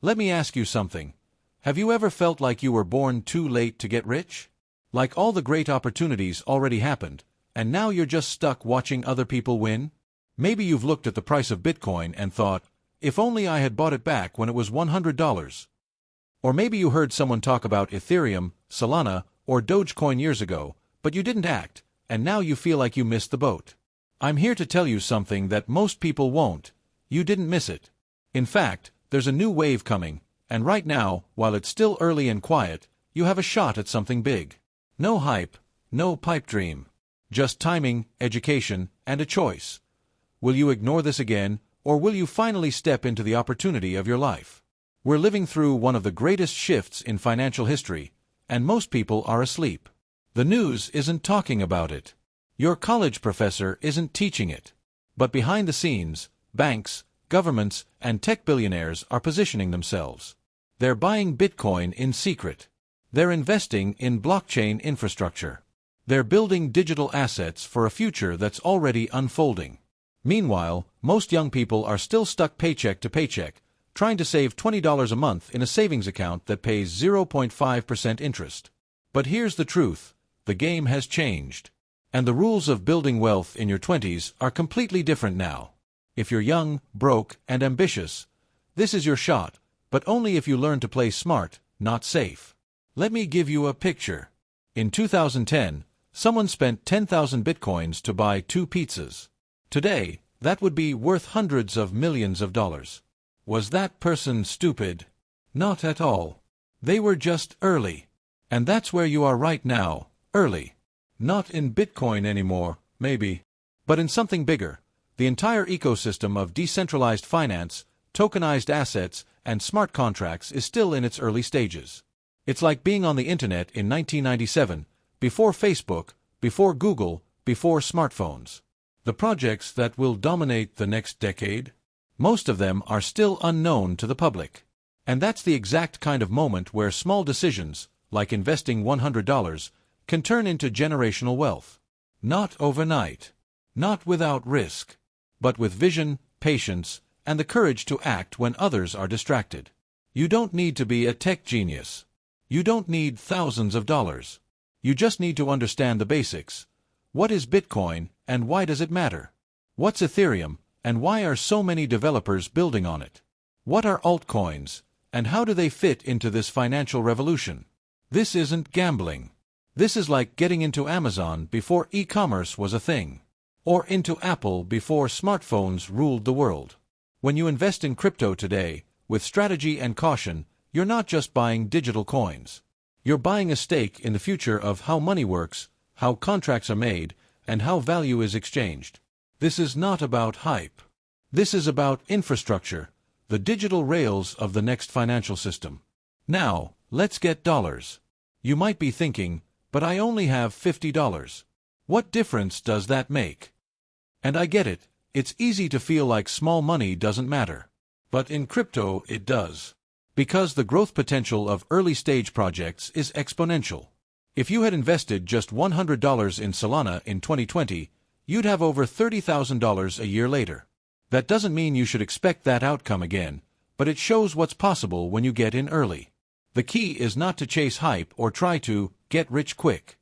Let me ask you something. Have you ever felt like you were born too late to get rich? Like all the great opportunities already happened, and now you're just stuck watching other people win? Maybe you've looked at the price of Bitcoin and thought, if only I had bought it back when it was $100. Or maybe you heard someone talk about Ethereum, Solana, or Dogecoin years ago, but you didn't act, and now you feel like you missed the boat. I'm here to tell you something that most people won't. You didn't miss it. In fact, there's a new wave coming, and right now, while it's still early and quiet, you have a shot at something big. No hype, no pipe dream. Just timing, education, and a choice. Will you ignore this again, or will you finally step into the opportunity of your life? We're living through one of the greatest shifts in financial history, and most people are asleep. The news isn't talking about it. Your college professor isn't teaching it. But behind the scenes, banks, governments, and tech billionaires are positioning themselves. They're buying Bitcoin in secret. They're investing in blockchain infrastructure. They're building digital assets for a future that's already unfolding. Meanwhile, most young people are still stuck paycheck to paycheck, trying to save $20 a month in a savings account that pays 0.5% interest. But here's the truth. The game has changed. And the rules of building wealth in your 20s are completely different now. If you're young, broke, and ambitious, this is your shot, but only if you learn to play smart, not safe. Let me give you a picture. In 2010, someone spent 10,000 bitcoins to buy 2 pizzas. Today, that would be worth hundreds of millions of dollars. Was that person stupid? Not at all. They were just early. And that's where you are right now. Early. Not in Bitcoin anymore, maybe, but in something bigger. The entire ecosystem of decentralized finance, tokenized assets, and smart contracts is still in its early stages. It's like being on the internet in 1997, before Facebook, before Google, before smartphones. The projects that will dominate the next decade? Most of them are still unknown to the public. And that's the exact kind of moment where small decisions, like investing $100, can turn into generational wealth. Not overnight. Not without risk. But with vision, patience, and the courage to act when others are distracted. You don't need to be a tech genius. You don't need thousands of dollars. You just need to understand the basics. What is Bitcoin, and why does it matter? What's Ethereum, and why are so many developers building on it? What are altcoins, and how do they fit into this financial revolution? This isn't gambling. This is like getting into Amazon before e-commerce was a thing. Or into Apple before smartphones ruled the world. When you invest in crypto today, with strategy and caution, you're not just buying digital coins. You're buying a stake in the future of how money works, how contracts are made, and how value is exchanged. This is not about hype. This is about infrastructure, the digital rails of the next financial system. Now, let's get dollars. You might be thinking, but I only have $50. What difference does that make? And I get it, it's easy to feel like small money doesn't matter. But in crypto it does. Because the growth potential of early-stage projects is exponential. If you had invested just $100 in Solana in 2020, you'd have over $30,000 a year later. That doesn't mean you should expect that outcome again, but it shows what's possible when you get in early. The key is not to chase hype or try to get rich quick.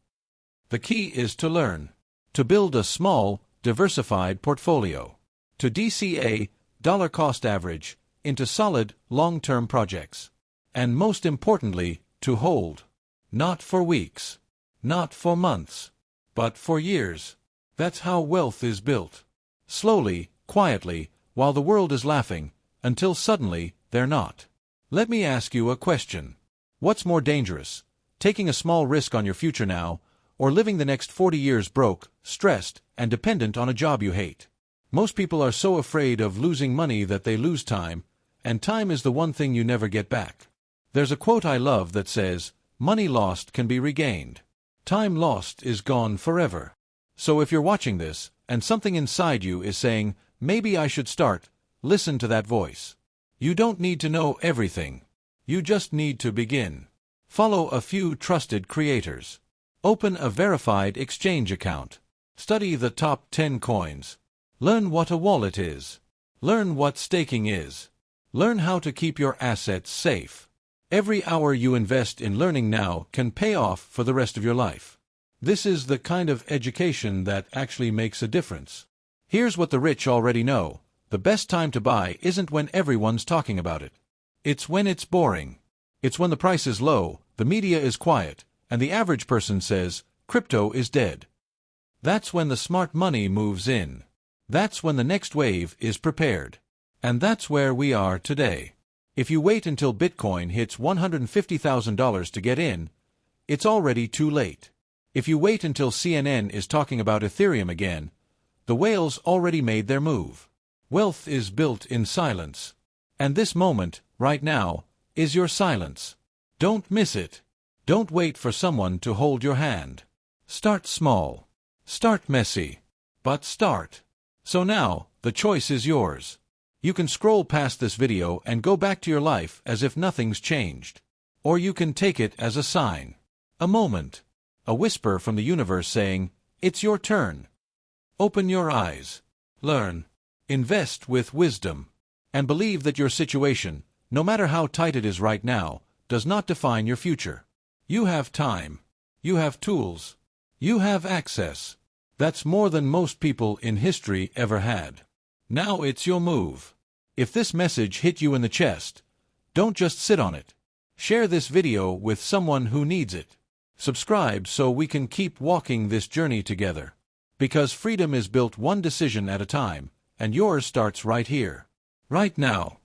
The key is to learn. To build a small, diversified portfolio. To DCA, dollar cost average, into solid, long-term projects. And most importantly, to hold. Not for weeks. Not for months. But for years. That's how wealth is built. Slowly, quietly, while the world is laughing, until suddenly, they're not. Let me ask you a question. What's more dangerous? Taking a small risk on your future now, or living the next 40 years broke, stressed, and dependent on a job you hate? Most people are so afraid of losing money that they lose time, and time is the one thing you never get back. There's a quote I love that says, "Money lost can be regained. Time lost is gone forever." So if you're watching this, and something inside you is saying, maybe I should start, listen to that voice. You don't need to know everything. You just need to begin. Follow a few trusted creators. Open a verified exchange account. Study the top 10 coins. Learn what a wallet is. Learn what staking is. Learn how to keep your assets safe. Every hour you invest in learning now can pay off for the rest of your life. This is the kind of education that actually makes a difference. Here's what the rich already know. The best time to buy isn't when everyone's talking about it. It's when it's boring. It's when the price is low, the media is quiet, and the average person says, crypto is dead. That's when the smart money moves in. That's when the next wave is prepared. And that's where we are today. If you wait until Bitcoin hits $150,000 to get in, it's already too late. If you wait until CNN is talking about Ethereum again, the whales already made their move. Wealth is built in silence. And this moment, right now, is your silence. Don't miss it. Don't wait for someone to hold your hand. Start small. Start messy. But start. So now, the choice is yours. You can scroll past this video and go back to your life as if nothing's changed. Or you can take it as a sign. A moment. A whisper from the universe saying, it's your turn. Open your eyes. Learn. Invest with wisdom. And believe that your situation, no matter how tight it is right now, does not define your future. You have time. You have tools. You have access. That's more than most people in history ever had. Now it's your move. If this message hit you in the chest, don't just sit on it. Share this video with someone who needs it. Subscribe so we can keep walking this journey together. Because freedom is built one decision at a time, and yours starts right here. Right now.